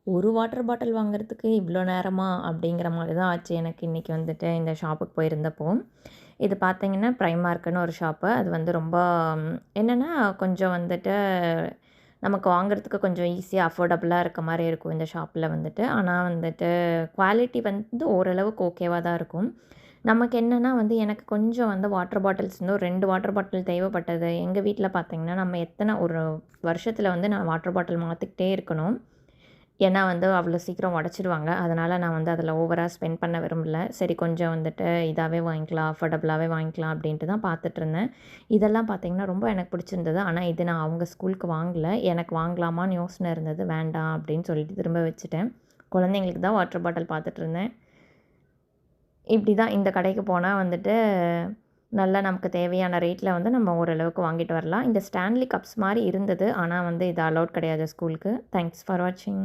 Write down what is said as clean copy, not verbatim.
ஒரு water bottle வாங்குறதுக்கு இவ்வளோ நேரமா? அப்படிங்கிற மாரி தான் ஆச்சு எனக்கு இன்றைக்கி வந்துட்டு இந்த ஷாப்புக்கு போயிருந்தப்போ. இது பார்த்தீங்கன்னா, பிரைமார்க்குன்னு ஒரு ஷாப்பு. அது வந்து ரொம்ப என்னென்னா கொஞ்சம் வந்துட்டு நமக்கு வாங்குறதுக்கு கொஞ்சம் ஈஸியாக அஃபோர்டபுளாக இருக்க மாரி இருக்கும் இந்த ஷாப்பில வந்துட்டு. ஆனா வந்துட்டு குவாலிட்டி வந்து ஓரளவுக்கு ஓகேவா தான் இருக்கும். நமக்கு என்னென்னா வந்து எனக்கு கொஞ்சம் வந்து வாட்டர் பாட்டில்ஸ் வந்து ஒரு 2 வாட்டர் பாட்டில் தேவைப்பட்டது. எங்க வீட்ல பார்த்தீங்கன்னா, நம்ம எத்தனை ஒரு வருஷத்தில வந்து நான் வாட்டர் பாட்டில் மாத்திக்கிட்டே இருக்கணும். ஏன்னா வந்து அவ்வளோ சீக்கிரம் உடச்சிடுவாங்க. அதனால நான் வந்து அதில ஓவரா ஸ்பெண்ட் பண்ண விரும்பல. சரி கொஞ்சம் வந்துட்டு இதாவே வாங்கிக்கலாம், அஃபோர்டபுளாவே வாங்கிக்கலாம் அப்படின்ட்டு தான் பார்த்துட்ருந்தேன். இதெல்லாம் பார்த்தீங்கன்னா, ரொம்ப எனக்கு பிடிச்சிருந்தது. ஆனா இது நான் அவங்க ஸ்கூலுக்கு வாங்கல. எனக்கு வாங்கலாமான்னு யோசனை இருந்தது. வேண்டாம் அப்படின்னு சொல்லிட்டு திரும்ப வச்சுட்டேன். குழந்தைங்களுக்கு தான் வாட்டர் பாட்டில் பார்த்துட்ருந்தேன். இப்படி தான் இந்த கடைக்கு போனா வந்துட்டு, நல்லா நமக்கு தேவையான ரேட்ல வந்து நம்ம ஓரளவுக்கு வாங்கிட்டு வரலாம். இந்த ஸ்டான்லி கப்ஸ் மாரி இருந்தது. ஆனா வந்து இது அலவுட் கிடையாது ஸ்கூலுக்கு. தேங்க்ஸ் ஃபார் வாட்சிங்.